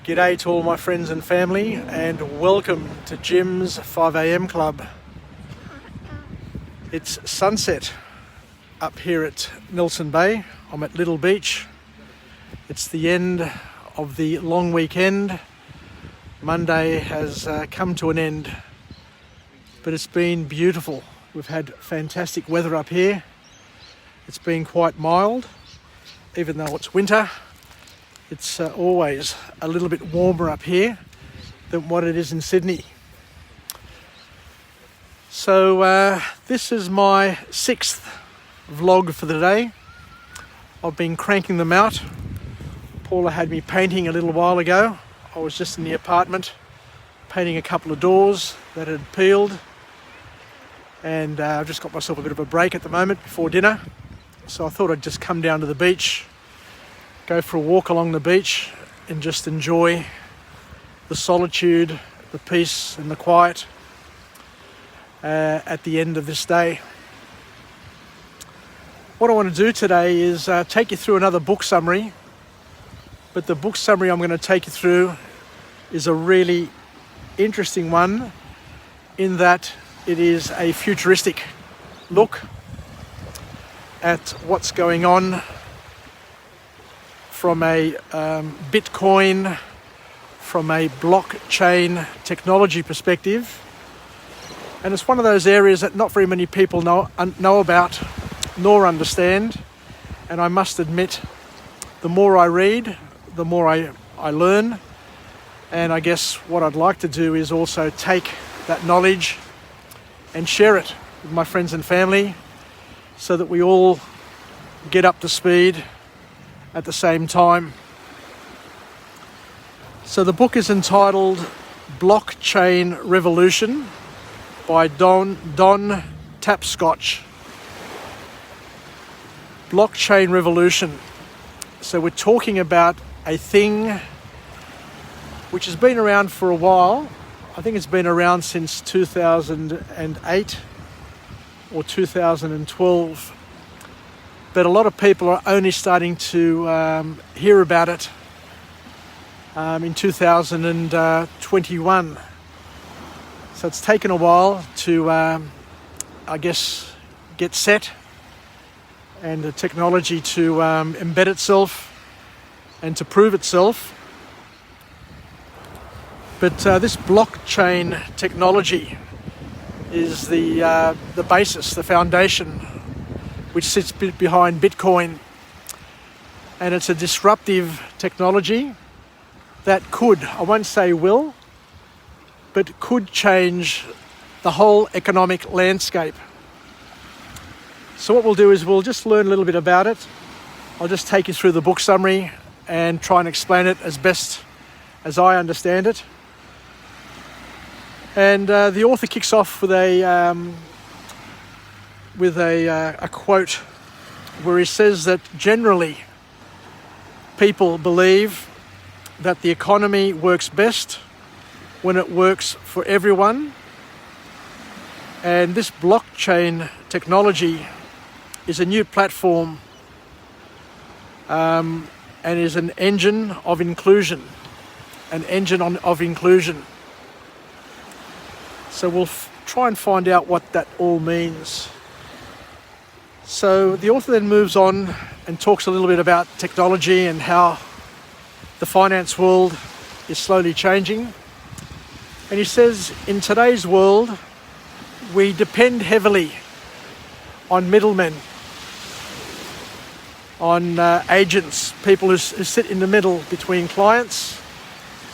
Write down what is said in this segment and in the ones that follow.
G'day to all my friends and family, and welcome to Jim's 5am Club. It's sunset up here at Nelson Bay. I'm at Little Beach. It's the end of the long weekend. Monday has come to an end, but it's been beautiful. We've had fantastic weather up here. It's been quite mild, even though it's winter. It's always a little bit warmer up here than what it is in Sydney. So this is my 6th vlog for the day. I've been cranking them out. Paula had me painting a little while ago. I was just in the apartment painting a couple of doors that had peeled, and I've just got myself a bit of a break at the moment before dinner. So I thought I'd just come down to the beach, go for a walk along the beach and just enjoy the solitude, the peace and the quiet at the end of this day. What I want to do today is take you through another book summary, but the book summary I'm going to take you through is a really interesting one in that it is a futuristic look at what's going on from a Bitcoin, from a blockchain technology perspective. And it's one of those areas that not very many people know about nor understand. And I must admit, the more I read, the more I learn. And I guess what I'd like to do is also take that knowledge and share it with my friends and family so that we all get up to speed at the same time. So the book is entitled Blockchain Revolution by Don Tapscott. Blockchain Revolution. So we're talking about a thing which has been around for a while. I think it's been around since 2008 or 2012. But a lot of people are only starting to hear about it in 2021. So it's taken a while to, I guess, get set and the technology to embed itself and to prove itself. But this blockchain technology is the basis, the foundation, which sits behind Bitcoin. And it's a disruptive technology that could, I won't say will, but could change the whole economic landscape. So what we'll do is we'll just learn a little bit about it. I'll just take you through the book summary and try and explain it as best as I understand it. And the author kicks off with a quote where he says that generally people believe that the economy works best when it works for everyone, and this blockchain technology is a new platform and is an engine of inclusion, of inclusion. So we'll try and find out what that all means. So the author then moves on and talks a little bit about technology and how the finance world is slowly changing. And he says, in today's world, we depend heavily on middlemen, on agents, people who sit in the middle between clients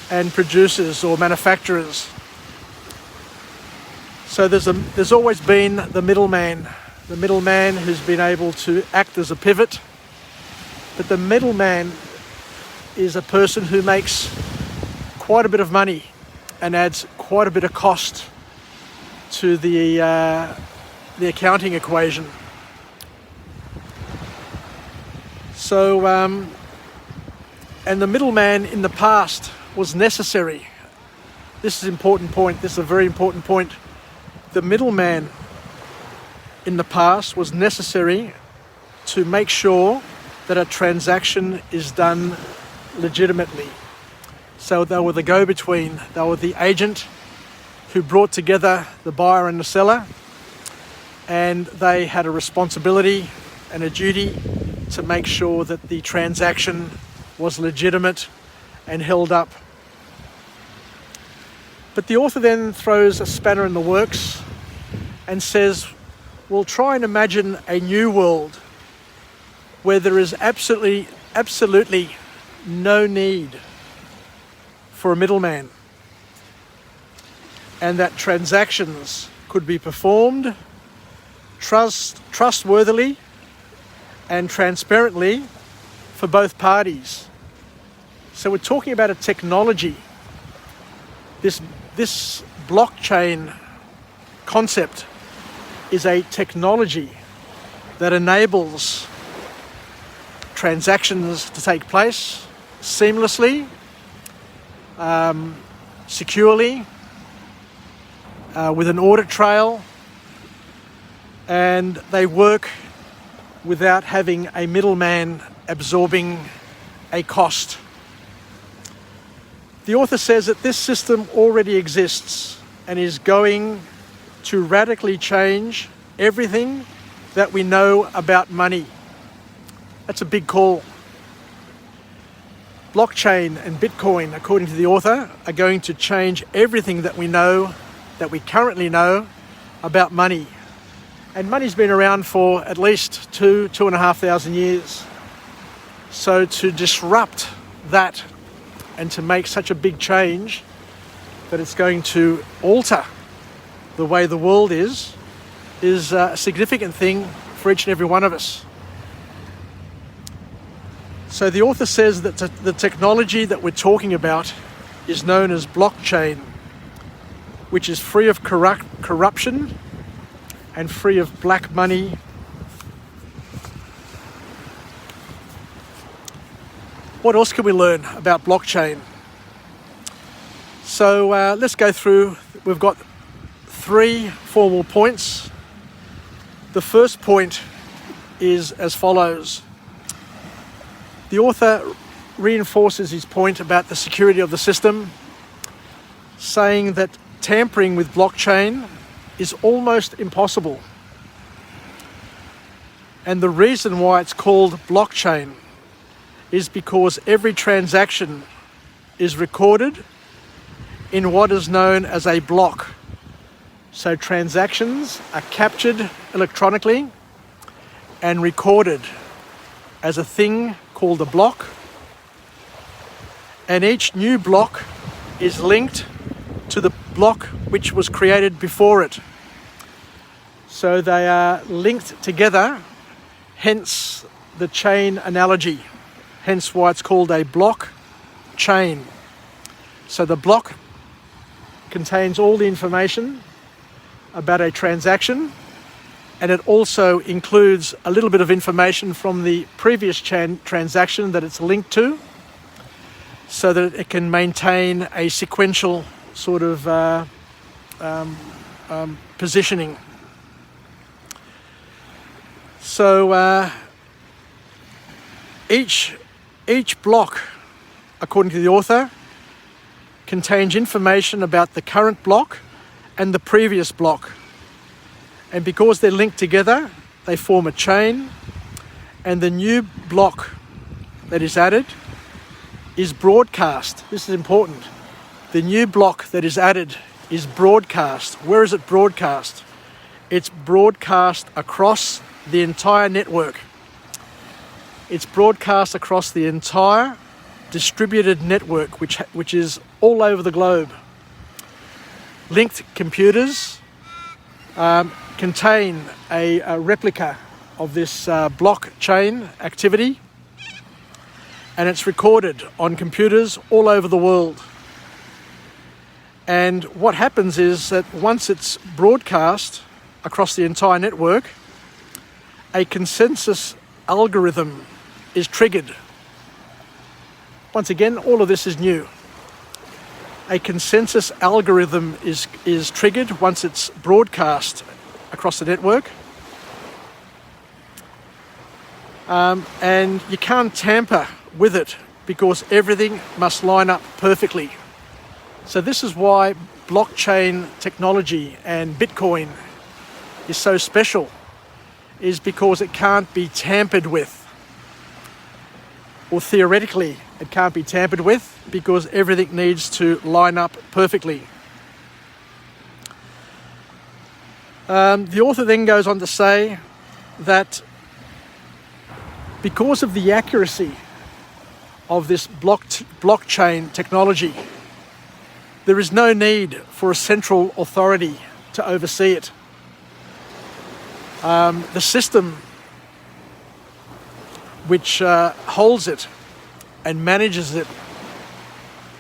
and producers or manufacturers. So there's always been the middleman who's been able to act as a pivot. But the middleman is a person who makes quite a bit of money and adds quite a bit of cost to the accounting equation. So, and the middleman in the past was necessary. This is an important point. This is a very important point. The middleman in the past was necessary to make sure that a transaction is done legitimately. So they were the go-between. They were the agent who brought together the buyer and the seller, and they had a responsibility and a duty to make sure that the transaction was legitimate and held up. But the author then throws a spanner in the works and says, we'll try and imagine a new world where there is absolutely no need for a middleman, and that transactions could be performed trustworthily and transparently for both parties. So we're talking about a technology. This blockchain concept is a technology that enables transactions to take place seamlessly, securely, with an audit trail, and they work without having a middleman absorbing a cost. The author says that this system already exists and is going to radically change everything that we know about money. That's a big call. Blockchain and Bitcoin, according to the author, are going to change everything that we know, that we currently know about money. And money's been around for at least 2,500 years. So to disrupt that and to make such a big change that it's going to alter the way the world is a significant thing for each and every one of us. So the author says that the technology that we're talking about is known as blockchain, which is free of corruption and free of black money. What else can we learn about blockchain? So let's go through. We've got 3 formal points. The first point is as follows. The author reinforces his point about the security of the system, saying that tampering with blockchain is almost impossible. And the reason why it's called blockchain is because every transaction is recorded in what is known as a block. So transactions are captured electronically and recorded as a thing called a block, and each new block is linked to the block which was created before it. So they are linked together, hence the chain analogy, hence why it's called a block chain. So the block contains all the information about a transaction, and it also includes a little bit of information from the previous transaction that it's linked to, so that it can maintain a sequential sort of positioning. So each block, according to the author, contains information about the current block and the previous block. And because they're linked together, they form a chain, and the new block that is added is broadcast. This is important. The new block that is added is broadcast. Where is it broadcast? It's broadcast across the entire network. It's broadcast across the entire distributed network, which is all over the globe. Linked computers contain a replica of this blockchain activity, and it's recorded on computers all over the world. And what happens is that once it's broadcast across the entire network, a consensus algorithm is triggered. Once again, all of this is new. A consensus algorithm is triggered once it's broadcast across the network. And you can't tamper with it because everything must line up perfectly. So this is why blockchain technology and Bitcoin is so special, is because it can't be tampered with. Or theoretically, it can't be tampered with because everything needs to line up perfectly. The author then goes on to say that because of the accuracy of this blockchain technology, there is no need for a central authority to oversee it. The system which holds it and manages it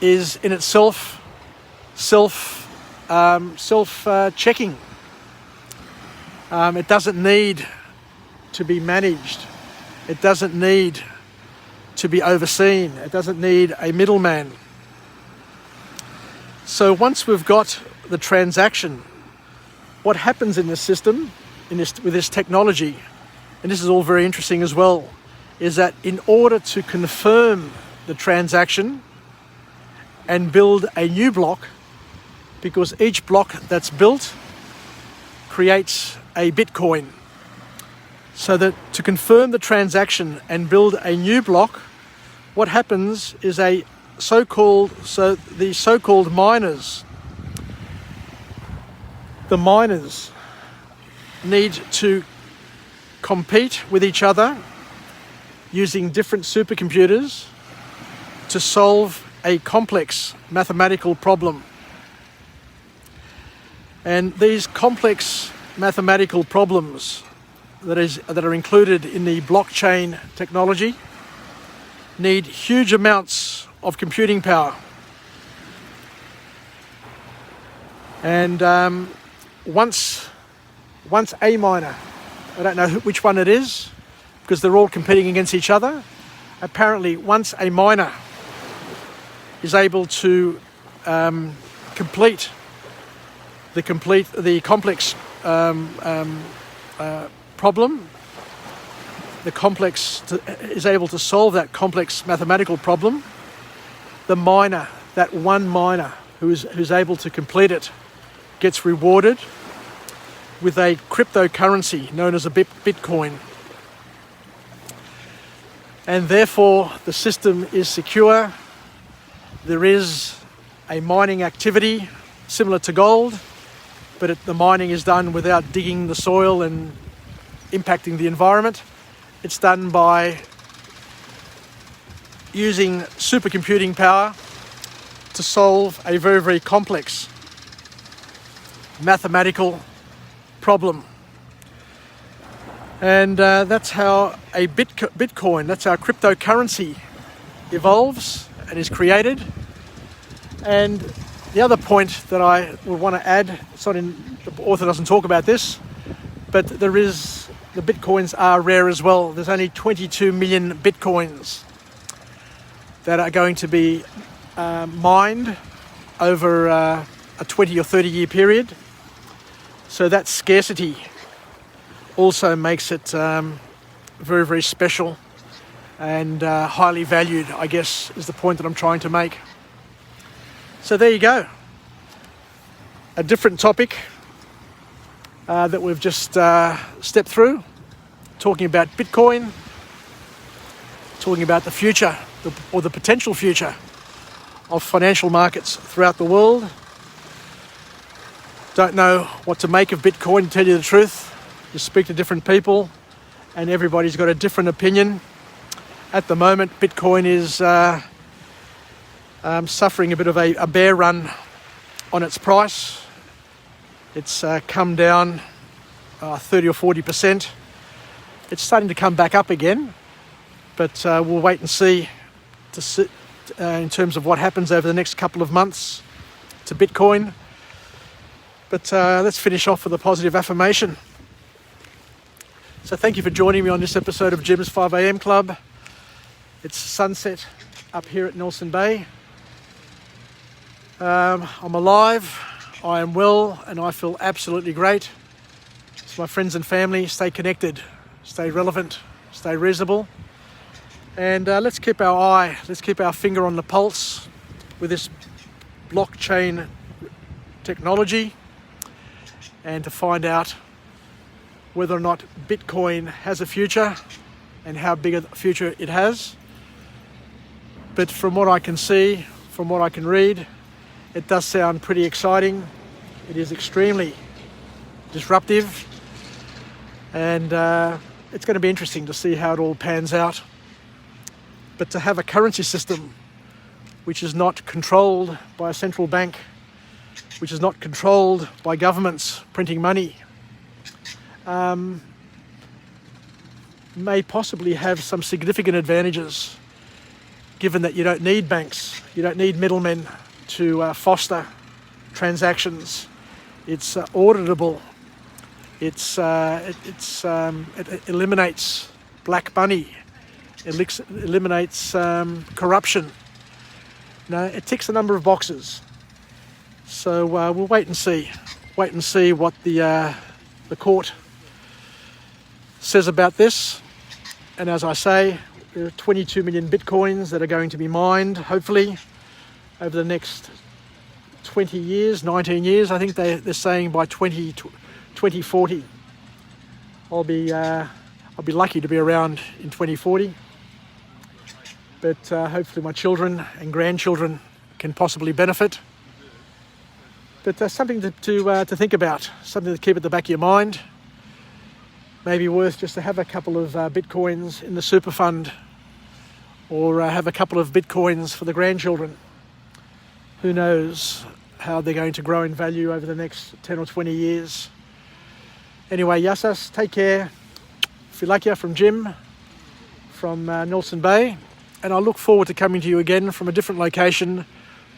is in itself self-checking. It doesn't need to be managed. It doesn't need to be overseen. It doesn't need a middleman. So once we've got the transaction, what happens in this system, with this technology, and this is all very interesting as well, is that in order to confirm the transaction and build a new block, because each block that's built creates a Bitcoin. So that to confirm the transaction and build a new block, what happens is the so-called miners, need to compete with each other using different supercomputers to solve a complex mathematical problem. And these complex mathematical problems that are included in the blockchain technology need huge amounts of computing power. And once a miner, I don't know which one it is, because they're all competing against each other. Apparently, once a miner is able to complete the complex problem, is able to solve that complex mathematical problem, the miner, that one miner who's able to complete it, gets rewarded with a cryptocurrency known as a Bitcoin. And therefore the system is secure. There is a mining activity similar to gold, but the mining is done without digging the soil and impacting the environment. It's done by using supercomputing power to solve a very, very complex mathematical problem. And that's how a Bitcoin, that's how cryptocurrency evolves and is created. And the other point that I would want to add, the author doesn't talk about this, but the Bitcoins are rare as well. There's only 22 million Bitcoins that are going to be mined over a 20 or 30 year period. So that scarcity also makes it very, very special and highly valued, I guess, is the point that I'm trying to make. So there you go. A different topic that we've just stepped through, talking about Bitcoin, talking about the future or the potential future of financial markets throughout the world. Don't know what to make of Bitcoin, to tell you the truth. You speak to different people and everybody's got a different opinion. At the moment, Bitcoin is suffering a bit of a bear run on its price. It's come down 30 or 40%. It's starting to come back up again, but we'll wait and see in terms of what happens over the next couple of months to Bitcoin. But let's finish off with a positive affirmation. So thank you for joining me on this episode of Jim's 5am Club. It's sunset up here at Nelson Bay. I'm alive, I am well, and I feel absolutely great. So my friends and family, stay connected, stay relevant, stay reasonable, And let's keep our finger on the pulse with this blockchain technology, and to find out whether or not Bitcoin has a future and how big a future it has. But from what I can see, from what I can read, it does sound pretty exciting. It is extremely disruptive, and it's going to be interesting to see how it all pans out. But to have a currency system which is not controlled by a central bank, which is not controlled by governments printing money, may possibly have some significant advantages, given that you don't need banks, you don't need middlemen to foster transactions. It's auditable. It eliminates black money. It eliminates corruption. No, it ticks a number of boxes. So we'll wait and see what the court says about this. And as I say, there are 22 million bitcoins that are going to be mined, hopefully, over the next 20 years, 19 years. I think they're saying by 2040. I'll be lucky to be around in 2040. But hopefully my children and grandchildren can possibly benefit. But something to think about, something to keep at the back of your mind. Maybe worth just to have a couple of bitcoins in the super fund, or have a couple of bitcoins for the grandchildren. Who knows how they're going to grow in value over the next 10 or 20 years. Anyway, Yassas, take care. Philakia from Jim, from Nelson Bay. And I look forward to coming to you again from a different location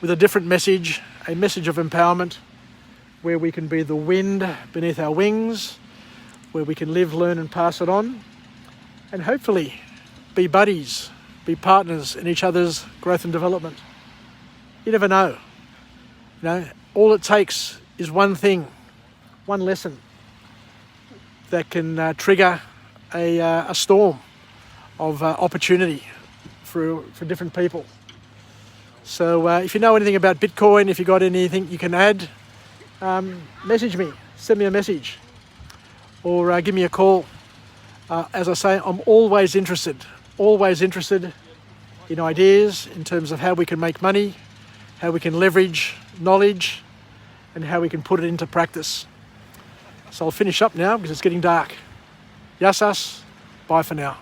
with a different message, a message of empowerment, where we can be the wind beneath our wings, where we can live, learn and pass it on, and hopefully be buddies, be partners in each other's growth and development. You never know. You know, all it takes is one thing, one lesson that can trigger a storm of opportunity for different people. So if you know anything about Bitcoin, if you got anything you can add, message me, send me a message, or give me a call. As I say, I'm always interested in ideas in terms of how we can make money, how we can leverage knowledge, and how we can put it into practice. So I'll finish up now because it's getting dark. Yassas, bye for now.